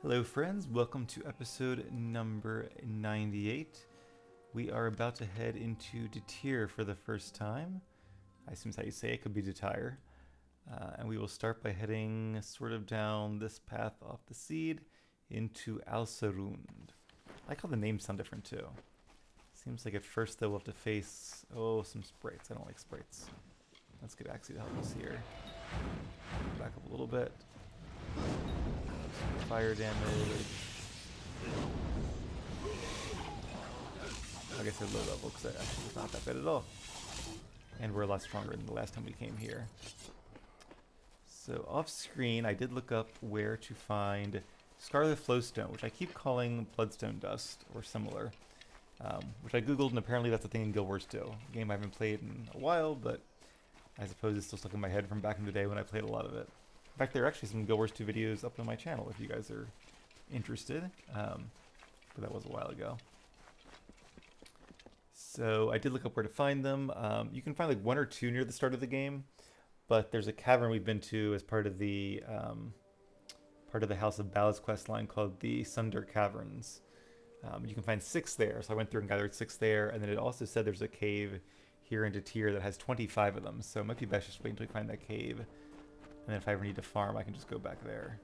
Hello friends, welcome to episode number 98. We are about to head into Detir for the first time. I assume that's how you say it, could be Detir. And we will start by heading sort of down this path off the seed into Alserund. I like how the names sound different too. Seems like at first though we'll have to face, some sprites. I don't like sprites. Let's get Axie to help us here. Back up a little bit. Some fire damage. I guess they're low level because that actually was not that bad at all. And we're a lot stronger than the last time we came here. So off screen I did look up where to find Scarlet Flowstone, which I keep calling Bloodstone Dust or similar. Which I googled and apparently that's a thing in Guild Wars 2. A game I haven't played in a while, but I suppose it's still stuck in my head from back in the day when I played a lot of it. In fact, there are actually some Guild Wars 2 videos up on my channel if you guys are interested, but that was a while ago. So I did look up where to find them. You can find like one or two near the start of the game, but there's a cavern we've been to as part of the House of Ballad's quest line called the Sunder Caverns. You can find 6 there, so I went through and gathered 6 there, and then it also said there's a cave here in Detir that has 25 of them, so it might be best just wait until we find that cave. And then if I ever need to farm, I can just go back there.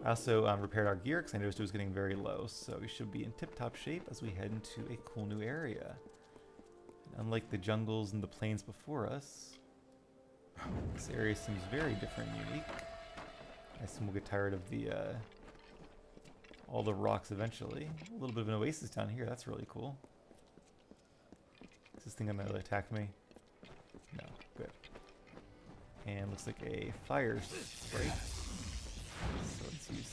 I also repaired our gear because I noticed it was getting very low, so we should be in tip-top shape as we head into a cool new area. And unlike the jungles and the plains before us, this area seems very different and unique. I assume we'll get tired of the all the rocks eventually. A little bit of an oasis down here, that's really cool. Is this thing gonna attack me? No, good. And looks like a fire sprite. So let's use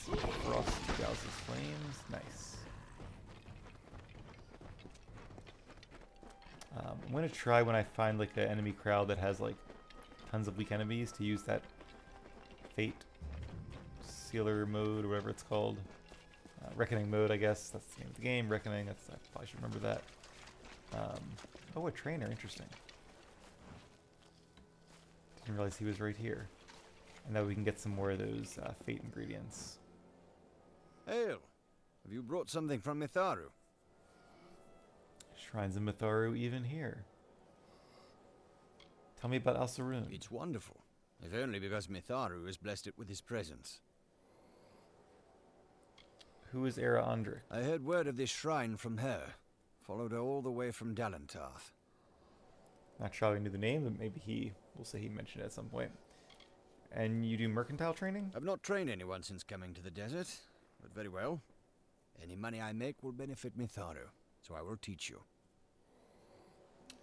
frost to douse his flames. Nice. I'm gonna try when I find like an enemy crowd that has like tons of weak enemies to use that fate sealer mode or whatever it's called. Reckoning mode, I guess. That's the name of the game. Reckoning. I probably should remember that. Oh, a trainer. Interesting. Didn't realize he was right here. And now we can get some more of those fate ingredients. Hail! Have you brought something from Mitharu? Shrines of Mitharu even here. Tell me about Alserund. It's wonderful, if only because Mitharu has blessed it with his presence. Who is Era Andrik? I heard word of this shrine from her. Followed her all the way from Dalentarth. Not sure how I knew the name, but maybe we'll say he mentioned it at some point. And you do mercantile training? I've not trained anyone since coming to the desert, but very well. Any money I make will benefit Mitharu, so I will teach you.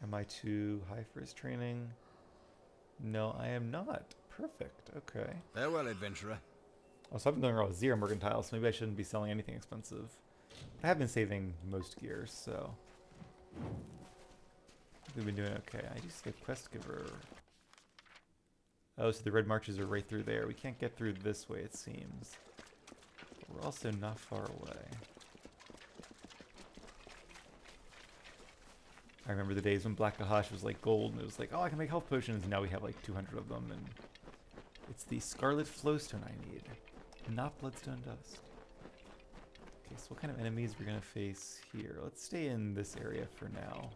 Am I too high for his training? No, I am not. Perfect. Okay. Farewell, adventurer. Oh, so I've been going around with 0 mercantile, so maybe I shouldn't be selling anything expensive. I have been saving most gears, so we've been doing okay. I just get quest giver. Oh, so the red marches are right through there. We can't get through this way, it seems. But we're also not far away. I remember the days when Black Kahash was like gold, and it was like, oh, I can make health potions, and now we have like 200 of them, and it's the Scarlet Flowstone I need, not Bloodstone Dust. Okay, so what kind of enemies we're gonna face here? Let's stay in this area for now.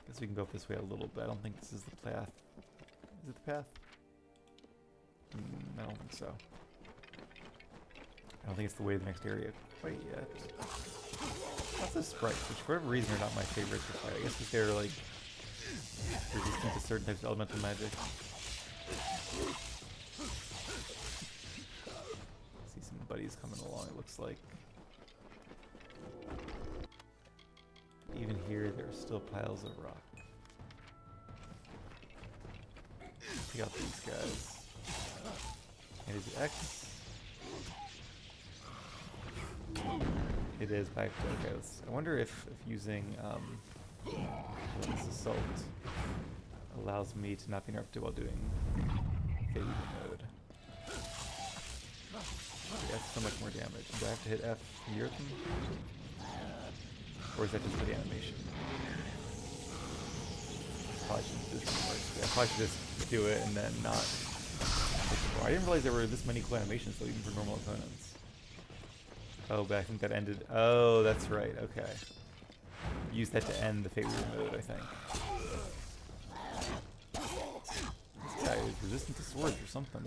Guess we can go up this way a little bit. I don't think this is the path. Is it the path? I don't think so. I don't think it's the way to the next area quite yet. Lots of sprites, which for whatever reason are not my favorites to fight. I guess because they're like resistant to certain types of elemental magic. See some buddies coming along, it looks like. Even here, there are still piles of rock. Take out these guys. And is it X? It is back to okay. I wonder if using this assault allows me to not be interrupted while doing fade mode. Okay, that's so much more damage. Do I have to hit F near them? Or is that just for the animation? Probably should just, yeah, probably should just do it and then not hit the I didn't realize there were this many cool animations though, even for normal opponents. Oh, but I think that ended. Oh, that's right. Okay. Use that to end the Fate Warrior mode, I think. This guy is resistant to swords or something.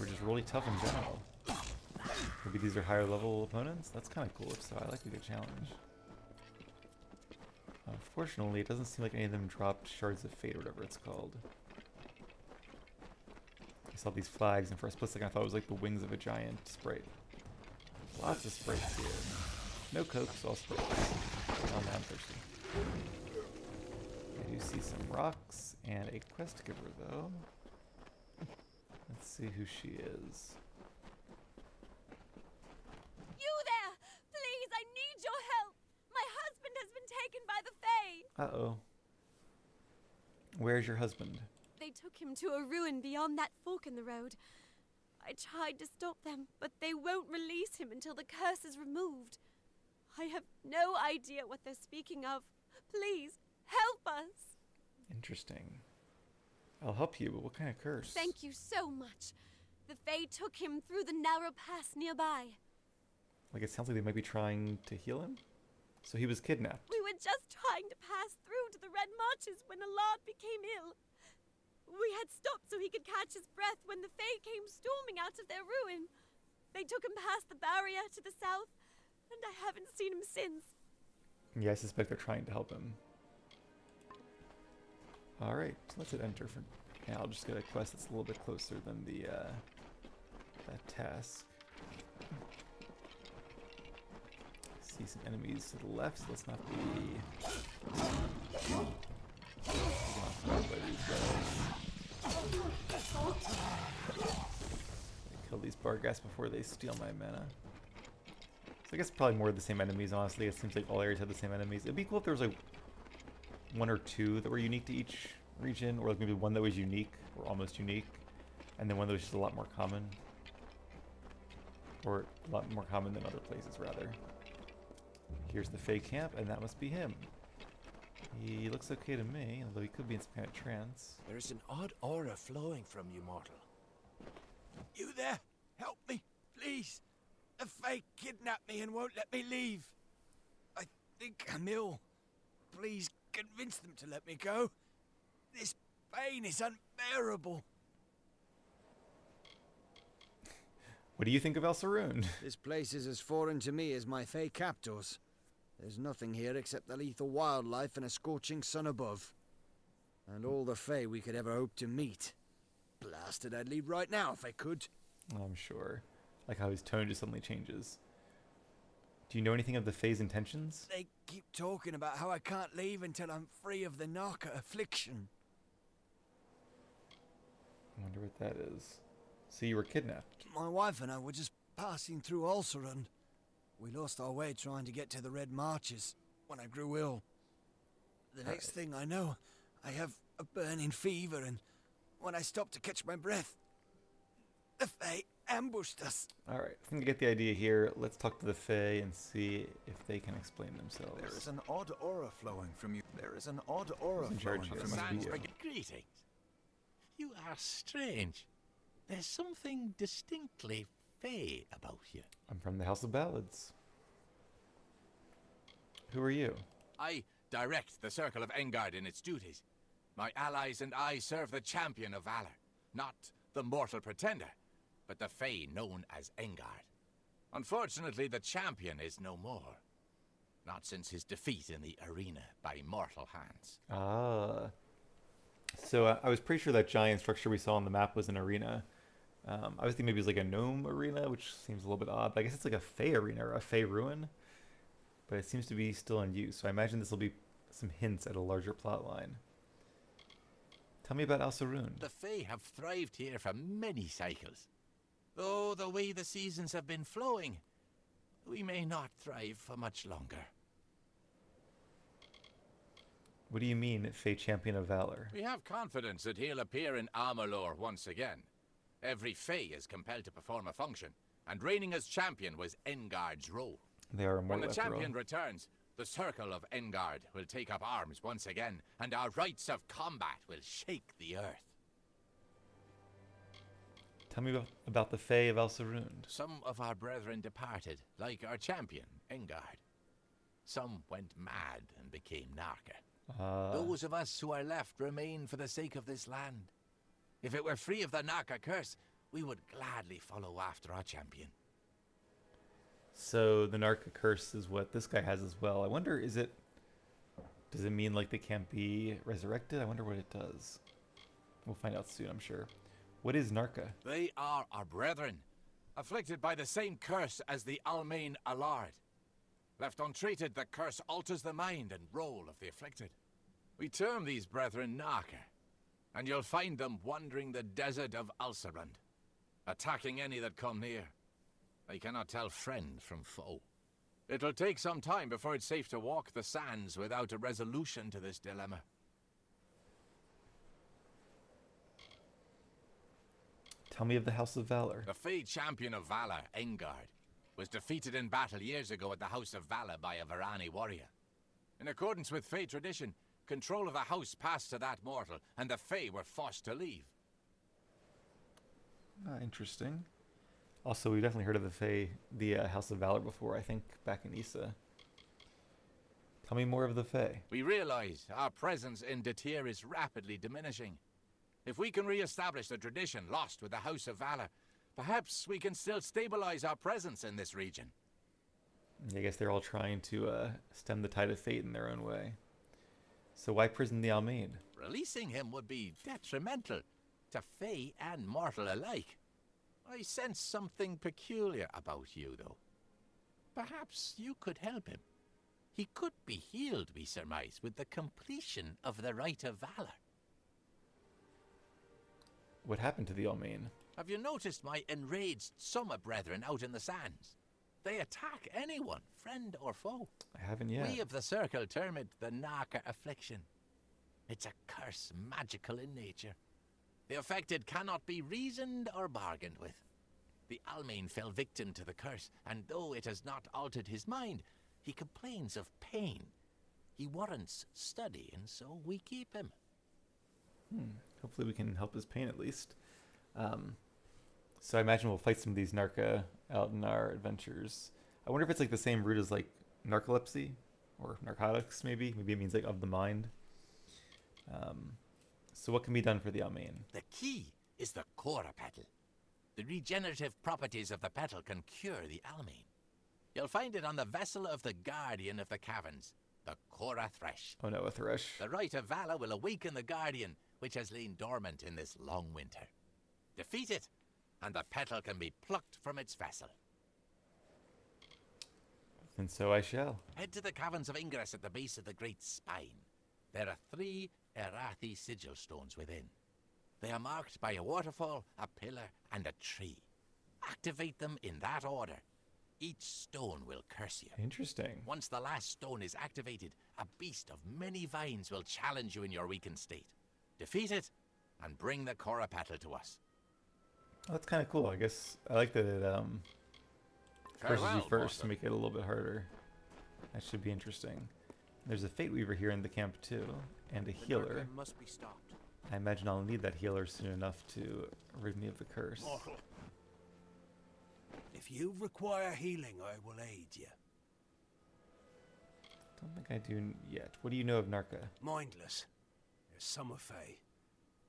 We're just really tough in general. Maybe these are higher level opponents? That's kind of cool if so. I like a good challenge. Unfortunately, it doesn't seem like any of them dropped Shards of Fate or whatever it's called. I saw these flags, and for a split second I thought it was like the wings of a giant sprite. Lots of sprites here. No coke, so all sprites. Oh man, I'm thirsty. I do see some rocks and a quest giver though. Let's see who she is. You there! Please, I need your help! My husband has been taken by the Fae! Uh-oh. Where's your husband? They took him to a ruin beyond that fork in the road. I tried to stop them, but they won't release him until the curse is removed. I have no idea what they're speaking of. Please, help us! Interesting. I'll help you, but what kind of curse? Thank you so much. The Fae took him through the narrow pass nearby. Like, it sounds like they might be trying to heal him? So he was kidnapped. We were just trying to pass through to the Red Marches when Alard became ill. We had stopped so he could catch his breath when the Fae came storming out of their ruin. They took him past the barrier to the south, and I haven't seen him since. Yeah, I suspect they're trying to help him. Alright, so let's hit enter for now. I'll just get a quest that's a little bit closer than the that task. See some enemies to the left, so let's not be by these guys. Kill these Barghast before they steal my mana. So I guess probably more of the same enemies, honestly. It seems like all areas have the same enemies. It'd be cool if there was like one or two that were unique to each region, or like maybe one that was unique or almost unique, and then one that was just a lot more common. Or a lot more common than other places, rather. Here's the Fae camp, and that must be him. He looks okay to me, although he could be in some kind of trance. There is an odd aura flowing from you, mortal. You there? Help me, please. The Fae kidnapped me and won't let me leave. I think I'm ill. Please convince them to let me go. This pain is unbearable. What do you think of Alserund? This place is as foreign to me as my Fae captors. There's nothing here except the lethal wildlife and a scorching sun above. And all the Fae we could ever hope to meet. Blasted, I'd leave right now if I could. I'm sure. Like how his tone just suddenly changes. Do you know anything of the Fae's intentions? They keep talking about how I can't leave until I'm free of the Narca affliction. I wonder what that is. So you were kidnapped. My wife and I were just passing through Alserund. We lost our way trying to get to the Red Marches when I grew ill. The next thing I know, I have a burning fever, and when I stopped to catch my breath, the Fae ambushed us. Alright, I think I get the idea here. Let's talk to the Fae and see if they can explain themselves. There is an odd aura flowing from you. There is an odd aura Who's in flowing charge here? from Must be you. you. Greetings. You are strange. There's something distinctly Fae about you. I'm from the House of Ballads. Who are you? I direct the Circle of Engard in its duties. My allies and I serve the champion of valor, not the mortal pretender, but the Fae known as Engard. Unfortunately, the champion is no more. Not since his defeat in the arena by mortal hands. Ah. So I was pretty sure that giant structure we saw on the map was an arena. I was thinking maybe it was like a gnome arena, which seems a little bit odd. But I guess it's like a Fae arena or a Fae ruin. But it seems to be still in use. So I imagine this will be some hints at a larger plot line. Tell me about Alserund. The Fae have thrived here for many cycles. Though the way the seasons have been flowing, we may not thrive for much longer. What do you mean, Fae Champion of Valor? We have confidence that he'll appear in Amalur once again. Every Fae is compelled to perform a function, and reigning as champion was Engard's role. They are When immortal the after all. champion returns, The Circle of Engard will take up arms once again, and our rites of combat will shake the earth. Tell me about the Fae of Alserund. Some of our brethren departed, like our champion, Engard. Some went mad and became Narka. Those of us who are left remain for the sake of this land. If it were free of the Narka curse, we would gladly follow after our champion. So the Narca curse is what this guy has as well. I wonder, does it mean like they can't be resurrected? I wonder what it does. We'll find out soon, I'm sure. What is Narca? They are our brethren, afflicted by the same curse as the Almain Alard. Left untreated, the curse alters the mind and role of the afflicted. We term these brethren Narca, and you'll find them wandering the desert of Alserund, attacking any that come near. They cannot tell friend from foe. It'll take some time before it's safe to walk the sands without a resolution to this dilemma. Tell me of the House of Valor. The Fey champion of Valor, Engard, was defeated in battle years ago at the House of Valor by a Varani warrior. In accordance with Fey tradition, control of the house passed to that mortal, and the Fey were forced to leave. Interesting. Also, we've definitely heard of the House of Valor before, I think back in Issa. Tell me more of the Fae. We realize our presence in Detir is rapidly diminishing. If we can re-establish the tradition lost with the House of Valor, perhaps we can still stabilize our presence in this region. I guess they're all trying to stem the tide of fate in their own way. So why prison the Almain? Releasing him would be detrimental to Fey and mortal alike. I sense something peculiar about you, though. Perhaps you could help him. He could be healed, we surmise, with the completion of the Rite of Valor. What happened to the Almain? Have you noticed my enraged summer brethren out in the sands? They attack anyone, friend or foe. I haven't yet. We of the Circle term it the Narca affliction. It's a curse magical in nature. The affected cannot be reasoned or bargained with. The Almain fell victim to the curse, and though it has not altered his mind, he complains of pain. He warrants study, and so we keep him. Hopefully we can help his pain at least. So I imagine we'll fight some of these Narca out in our adventures. I wonder if it's like the same root as like narcolepsy or narcotics, maybe. Maybe it means like of the mind. So what can be done for the Almain? The key is the Cora petal. The regenerative properties of the petal can cure the Almain. You'll find it on the vessel of the Guardian of the Caverns, the Cora Thresh. Oh no, a thresh. The Rite of Valor will awaken the Guardian, which has lain dormant in this long winter. Defeat it, and the petal can be plucked from its vessel. And so I shall. Head to the Caverns of Ingress at the base of the Great Spine. There are 3 Erathi sigil stones within. They are marked by a waterfall, a pillar, and a tree. Activate them in that order. Each stone will curse you. Interesting. Once the last stone is activated, a beast of many vines will challenge you in your weakened state. Defeat it, and bring the Cora petal to us. Oh, that's kind of cool. I guess I like that it curses you Farewell, first to mortal. make it a little bit harder. That should be interesting. There's a Fate Weaver here in the camp too, and a healer. Must be stopped. I imagine I'll need that healer soon enough to rid me of the curse. Mortal. If you require healing, I will aid you. Don't think I do yet. What do you know of Narca? Mindless. They're summer Fae.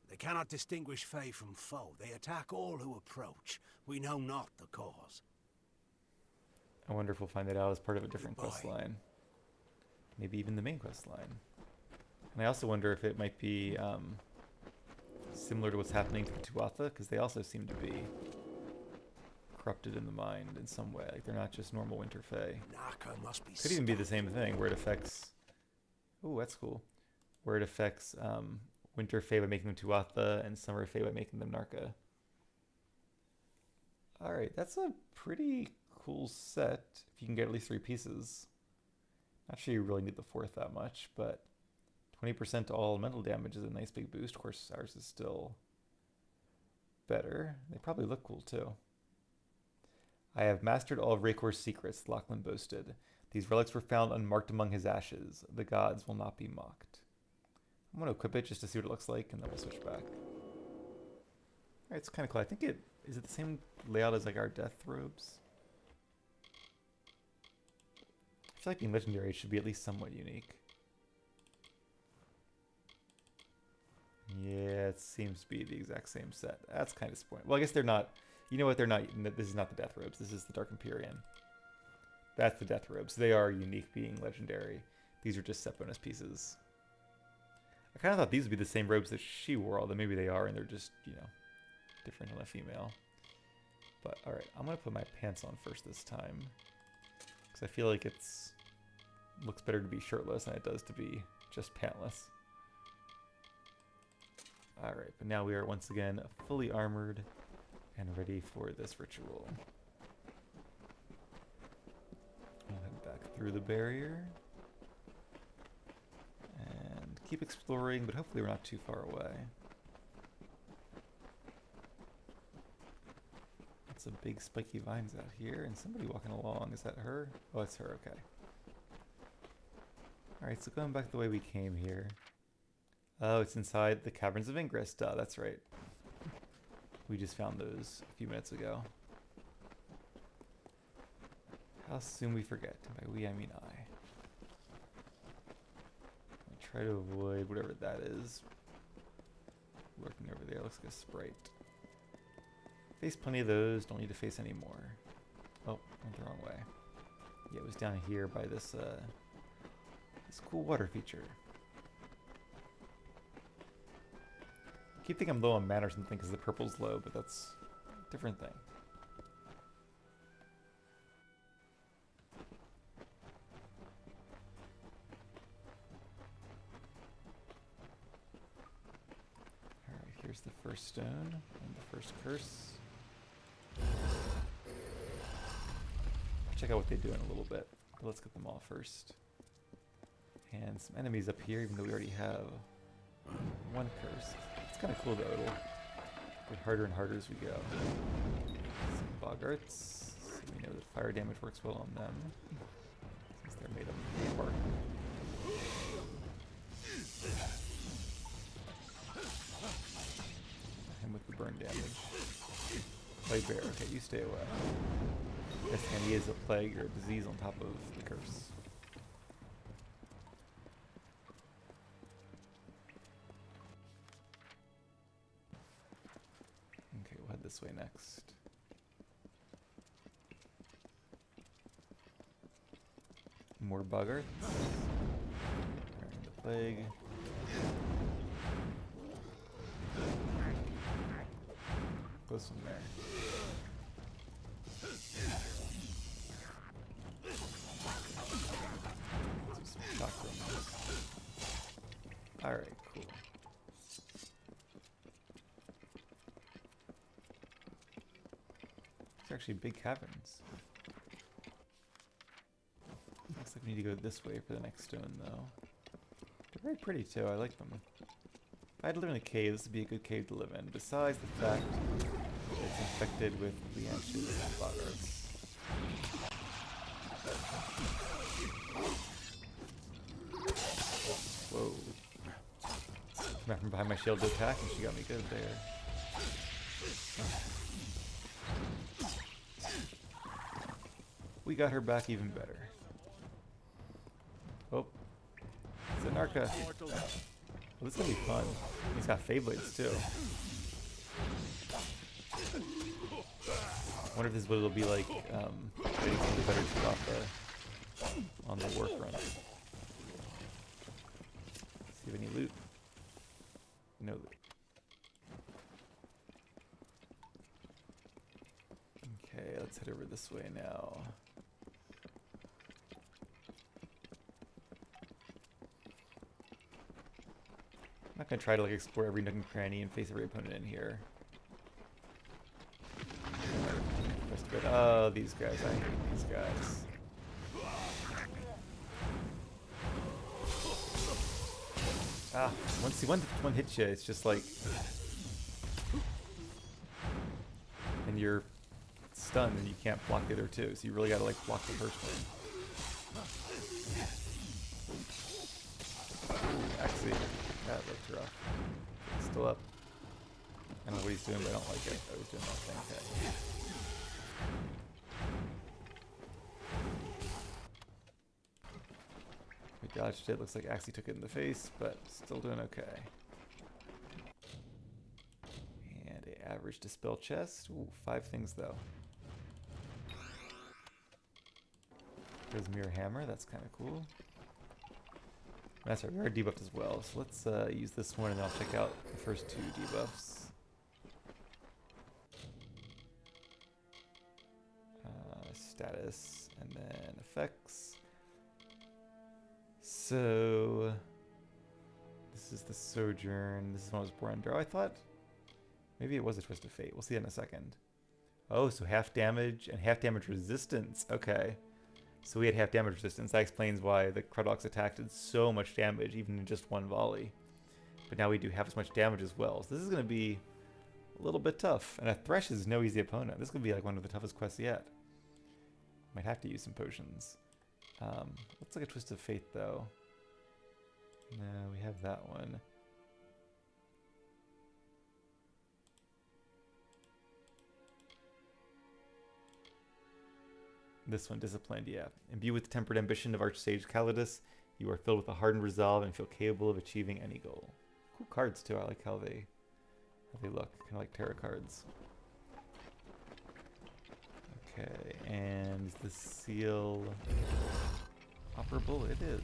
They cannot distinguish Fae from foe. They attack all who approach. We know not the cause. I wonder if we'll find that out as part of a different Goodbye. quest line. Maybe even the main quest line. And I also wonder if it might be similar to what's happening to Tuatha, because they also seem to be corrupted in the mind in some way. Like they're not just normal Winter Fae. Narca must be Could even be the stopped. same thing, where it affects... Oh, that's cool. Where it affects Winter Fae by making them Tuatha, and Summer Fae by making them Narca. Alright, that's a pretty cool set, if you can get at least 3 pieces. Not sure you really need the 4th that much, but 20% to all elemental damage is a nice big boost. Of course, ours is still better. They probably look cool too. I have mastered all of Raycor's secrets, Lachlan boasted. These relics were found unmarked among his ashes. The gods will not be mocked. I'm going to equip it just to see what it looks like, and then we'll switch back. Alright, it's kind of cool. I think it... Is it the same layout as like our death robes? I feel like being legendary should be at least somewhat unique. Yeah, it seems to be the exact same set. That's kind of disappointing. Well, I guess they're not... You know what? They're not... This is not the death robes. This is the Dark Empyrean. That's the death robes. They are unique being legendary. These are just set bonus pieces. I kind of thought these would be the same robes that she wore, although maybe they are and they're just, you know, different on a female. But, alright, I'm going to put my pants on first this time. Because I feel like it's... looks better to be shirtless than it does to be just pantless. Alright, but now we are once again fully armored and ready for this ritual. I'll head back through the barrier. And keep exploring, but hopefully we're not too far away. Lots of big spiky vines out here, and somebody walking along. Is that her? Oh, it's her, okay. Alright, so going back the way we came here. Oh, it's inside the Caverns of Ingress. Duh, that's right. We just found those a few minutes ago. How soon we forget. And by we, I mean I. I'll try to avoid whatever that is. Lurking over there. Looks like a sprite. Face plenty of those. Don't need to face any more. Oh, went the wrong way. Yeah, it was down here by this, this cool water feature. I keep thinking I'm low on mana or something because the purple's low, but that's a different thing. Alright, here's the first stone and the first curse. I'll check out what they do in a little bit, but let's get them all first. And some enemies up here, even though we already have one curse. It's kind of cool though, it'll get harder and harder as we go. Some boggarts, so we know that fire damage works well on them, since they're made of bark. Him with the burn damage. Plague bear, okay, you stay away. Yes, and he is a plague or a disease on top of the curse. Okay, we'll head this way next. More bugger. The plague. Close one there. Some shock rumors. Alright, cool. It's actually big caverns. Looks like we need to go this way for the next stone, though. They're very pretty, too. I like them. If I had to live in a cave, this would be a good cave to live in, besides the fact that it's infected with leeches and boggarts. Whoa. Came out from behind my shield to attack, and she got me good there. We got her back even better. Oh. It's a Narca. Well, this is gonna be fun. He's got Fey Blades too. I wonder if this is what it'll be like getting some of the better stuff on the war front. See if any loot. No loot. Okay, let's head over this way now. I'm not gonna try to like explore every nook and cranny and face every opponent in here. Oh, these guys, I hate these guys. Ah, once one hits you, it's just like, and you're stunned and you can't block the other two, so you really gotta like block the first one. Actually, that looked rough. It's still up. I don't know what he's doing, but I don't like it. Oh, he's doing that thing. Okay. We dodged it. Looks like Axie took it in the face, but still doing okay. And a average dispel chest. Ooh, 5 things though. There's Mirror Hammer. That's kind of cool. That's right, we are debuffed as well. So let's use this one and I'll check out the first 2 debuffs. Status and then effects. So this is the Sojourn. This is one I was born under. Oh, I thought maybe it was a Twist of Fate. We'll see that in a second. Oh, so half damage and half damage resistance. Okay. So we had half damage resistance. That explains why the Crudox attack did so much damage, even in just 1 volley. But now we do half as much damage as well. So this is going to be a little bit tough. And a Thresh is no easy opponent. This could be like one of the toughest quests yet. Might have to use some potions. Looks like a Twist of Fate, though. No, we have that one. This one, Disciplined, yeah. Imbued with the tempered ambition of Archsage Calidus, you are filled with a hardened resolve and feel capable of achieving any goal. Cool cards, too. I like how they look. Kind of like tarot cards. Okay, and is the seal operable? It is.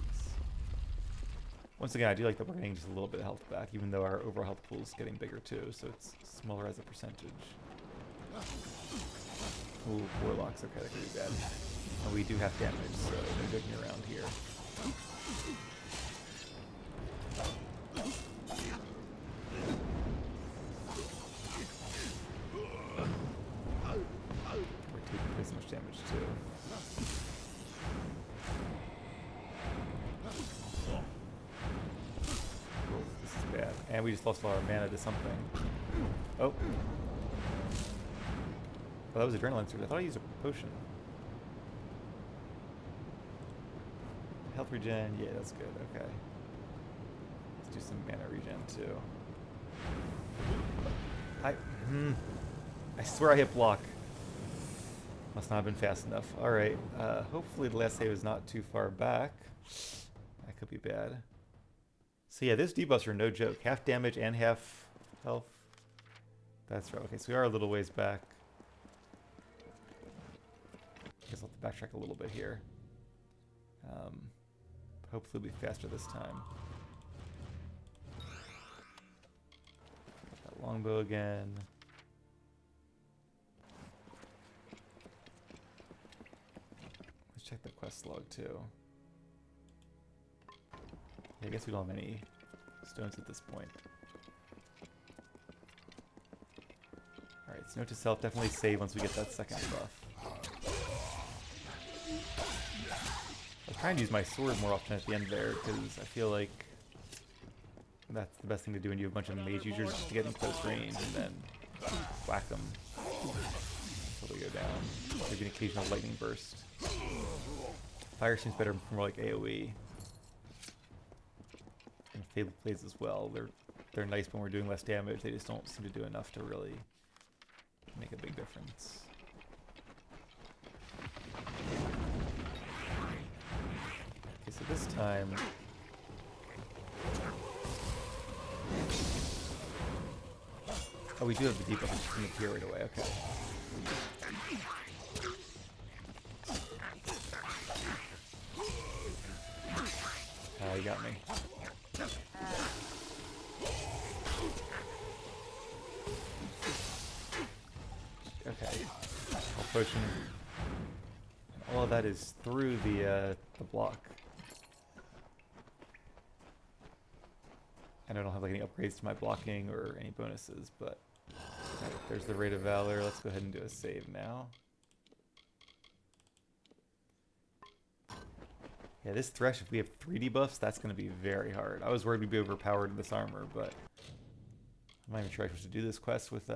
Once again, I do like that we're getting just a little bit of health back, even though our overall health pool is getting bigger too, so it's smaller as a percentage. Ooh, Warlocks, okay, that could be bad. And we do have damage, so they're joking around here. We're taking this much damage too. Cool, this is bad. And we just lost all our mana to something. Oh. Well, that was Adrenaline Surge. I thought I used a potion. Health regen, yeah, that's good, okay. Let's do some mana regen too. I swear I hit block. Must not have been fast enough. Alright, hopefully the last save is not too far back. That could be bad. So yeah, those debuffs are no joke. Half damage and half health. That's right, okay, so we are a little ways back. I guess I'll have to backtrack a little bit here. Hopefully it'll be faster this time. Got that longbow again. Let's check the quest log too. Yeah, I guess we don't have any stones at this point. Alright, so note to self, definitely save once we get that second buff. I'm trying to use my sword more often at the end there, because I feel like that's the best thing to do when you have a bunch of mage users, just to get in close range and then whack them until they go down. Maybe an occasional lightning burst. Fire seems better for more like AoE. And Fabled Blades as well. They're nice when we're doing less damage, they just don't seem to do enough to really make a big difference. Okay, so this time... Oh, we do have the debuff, it's just going to appear right away, okay. You got me. Okay. All potion. All of that is through the block. And I don't have like any upgrades to my blocking or any bonuses, but right, there's the Rate of Valor. Let's go ahead and do a save now. Yeah, this Thresh, if we have 3 debuffs, that's going to be very hard. I was worried we'd be overpowered in this armor, but I'm not even sure I supposed to do this quest with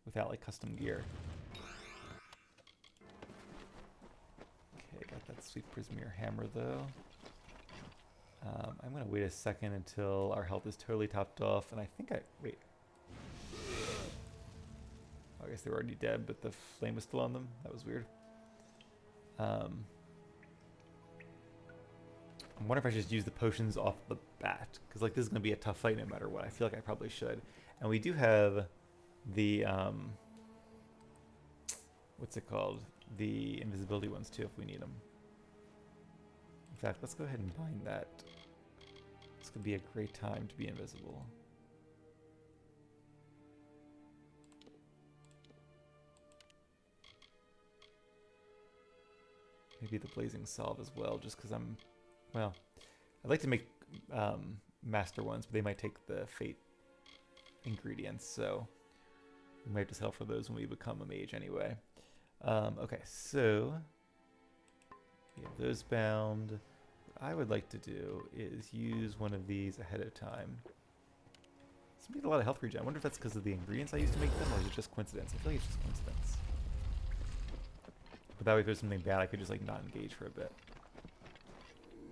without like custom gear. Okay, got that Sweet Prismere Hammer, though. I'm going to wait a second until our health is totally topped off, and I think wait. I guess they were already dead, but the flame was still on them. That was weird. I wonder if I should just use the potions off the bat, because like this is going to be a tough fight no matter what. I feel like I probably should. And we do have the, what's it called? The invisibility ones too, if we need them. In fact, let's go ahead and bind that. This could be a great time to be invisible. Maybe the Blazing Salve as well, just because well, I'd like to make master ones, but they might take the fate ingredients, so we might just help for those when we become a mage anyway. Okay, so we have those bound. What I would like to do is use one of these ahead of time. This would be a lot of health regen. I wonder if that's because of the ingredients I used to make them, or is it just coincidence? I feel like it's just coincidence. But that way, if there's something bad, I could just like not engage for a bit.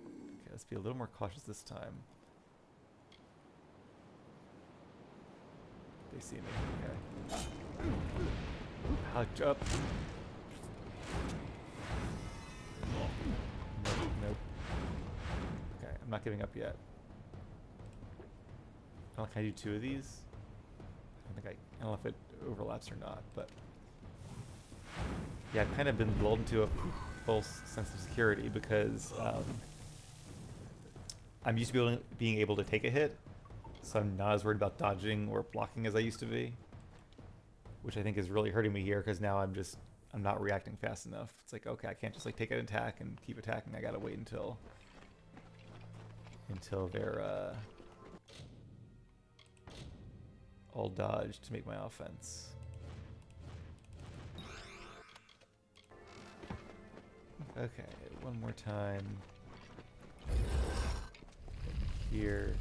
Okay, let's be a little more cautious this time. They see me. Okay. Ouch, up. Nope. Okay, I'm not giving up yet. Oh, can I do two of these? I don't know if it overlaps or not, but yeah, I've kind of been lulled into a false sense of security because I'm used to being able to take a hit, so I'm not as worried about dodging or blocking as I used to be, which I think is really hurting me here because now I'm not reacting fast enough. It's like, okay, I can't just like take an attack and keep attacking. I gotta wait until they're all dodged to make my offense. Okay, one more time. Here.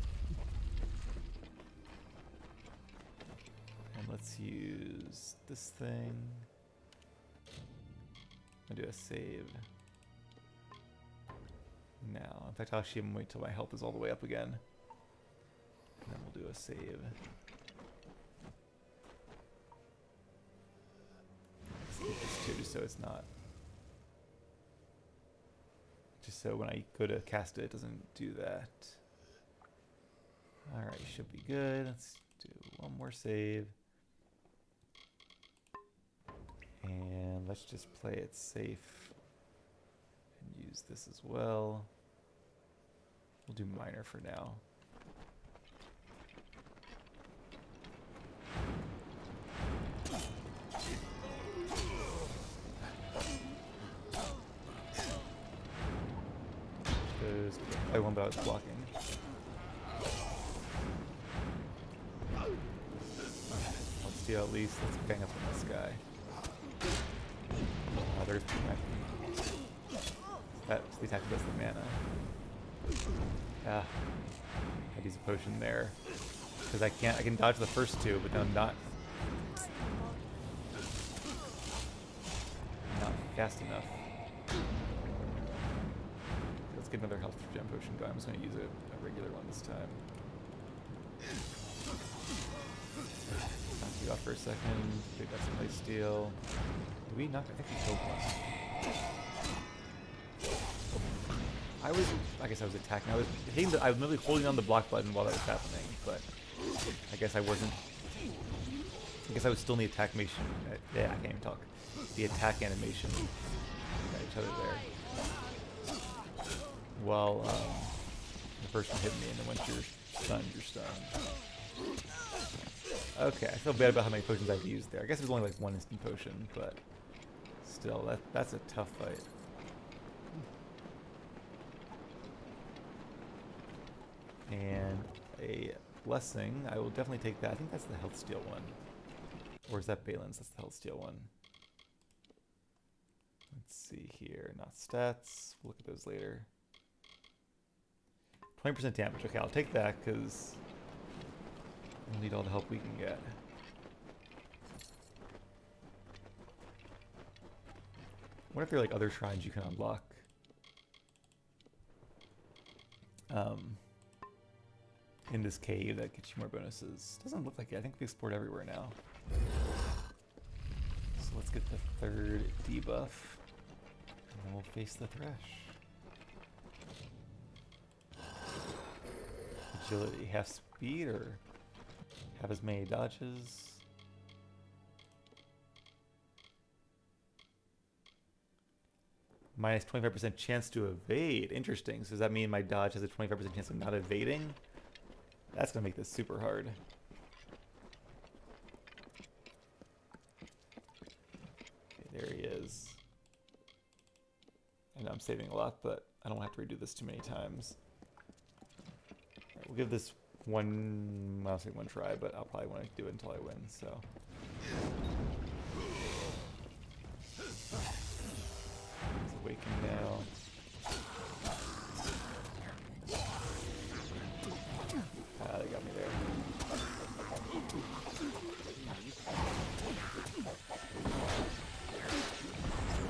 And let's use this thing. I'll do a save. Now, in fact, I'll actually wait till my health is all the way up again. And then we'll do a save. Save this too, just so it's not. Just so when I go to cast it, it doesn't do that. Alright, should be good. Let's do one more save. And let's just play it safe. And use this as well. We'll do minor for now. I won, but I was blocking. Let's see at least. Let's bang up on this guy. Oh, there's that's the attack does the mana. I'd use a potion there. Because I can dodge the first two, but I'm not fast enough. Let's get another health gem potion going. I'm just going to use a regular one this time. Knock you off for a second. Big got some nice steel. Did we knock? I think we killed one. I guess I was attacking. I was literally holding on the block button while that was happening, but I guess I wasn't. I guess I was still in the attack animation. Yeah, I can't even talk. The attack animation. Got each other there. While the first one hit me, and then once you're stunned, Okay, I feel bad about how many potions I've used there. I guess it was only like one instant potion, but still, that's a tough fight. And a blessing, I will definitely take that. I think that's the health steal one. Or is that Balin's? That's the health steal one. Let's see here. Not stats. We'll look at those later. 20% damage. Okay, I'll take that because we'll need all the help we can get. What if there are like other shrines you can unlock um, in this cave that gets you more bonuses. Doesn't look like it. I think we explored everywhere now. So let's get the third debuff, and then we'll face the Thresh. Agility, half speed or have as many dodges? Minus 25% chance to evade. Interesting. So does that mean my dodge has a 25% chance of not evading? That's going to make this super hard. Okay, there he is. I know I'm saving a lot, but I don't have to redo this too many times. Right, we'll give this one, I'll say one try, but I'll probably want to do it until I win, so. It's awaken now. Ah, they got me there.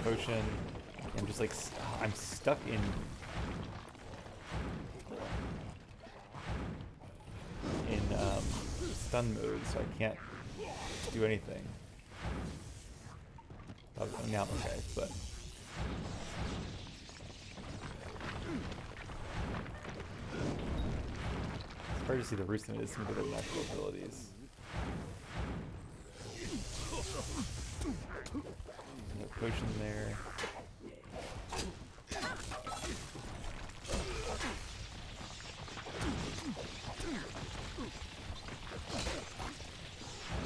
Potion. I'm just like, I'm stuck in stun mode, so I can't do anything. Oh, now I'm okay, but it's hard to see the roost in it, some of the natural abilities. No potion there.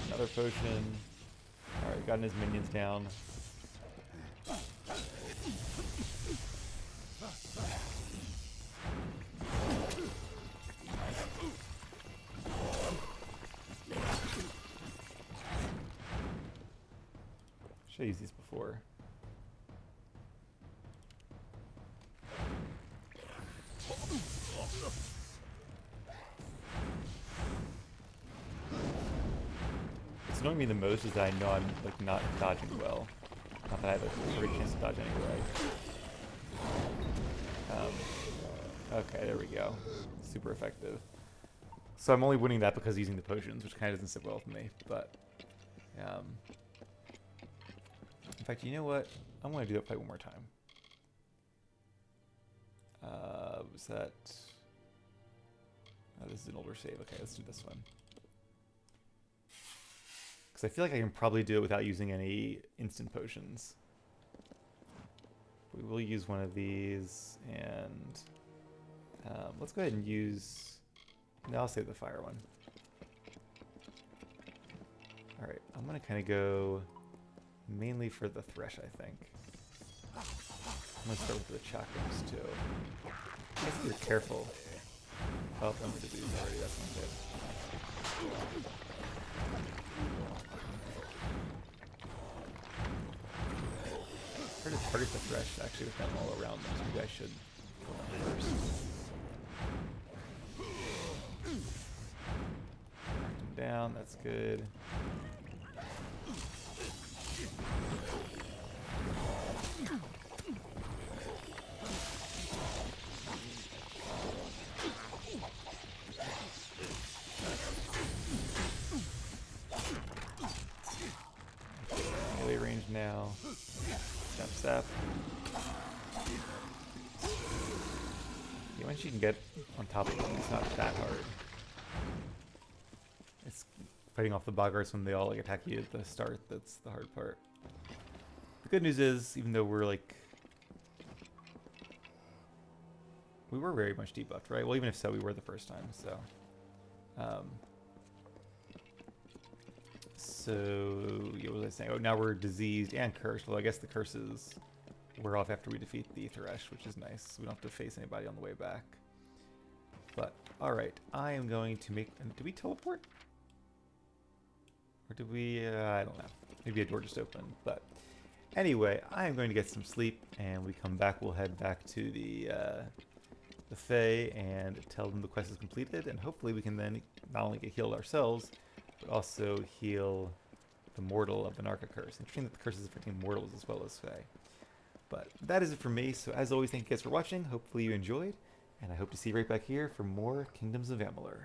Another potion. Alright, gotten his minions down. Should have used these before. What's annoying me the most is that I know I'm like not dodging well. Not that I have a great chance to dodge anyway. Okay, there we go. Super effective. So I'm only winning that because using the potions, which kind of doesn't sit well with me. But in fact, you know what? I'm going to do that fight one more time. Was that? Oh, this is an older save. Okay, let's do this one. Because I feel like I can probably do it without using any instant potions. We will use one of these, and let's go ahead and use... No, I'll save the fire one. Alright, I'm going to kind of go mainly for the Thresh, I think. I'm going to start with the chakrams, too. I guess if you're careful. Oh, I'm going to do these already, that's not good. Hard to target the Thresh, actually, with them all around them, so maybe I should kill them first. Knock them down, that's good. Melee range now. Step, step. Yeah, once you can get on top of them, it's not that hard. It's fighting off the boggarts when they all like attack you at the start that's the hard part. The good news is, even though we're like... We were very much debuffed, right? Well, even if so, we were the first time, so... yeah, what was I saying? Oh, now we're diseased and cursed. Well, I guess the curses wear off after we defeat the Thresh, which is nice. We don't have to face anybody on the way back. But, alright. I am going to make... Did we teleport? Or did we... I don't know. Maybe a door just opened. But, anyway, I am going to get some sleep. And when we come back, we'll head back to the Fae and tell them the quest is completed. And hopefully we can then not only get healed ourselves, but also heal the mortal of the Narca curse. Interesting that the curse is affecting mortals as well as Fae. But that is it for me. So as always, thank you guys for watching. Hopefully you enjoyed. And I hope to see you right back here for more Kingdoms of Amalur.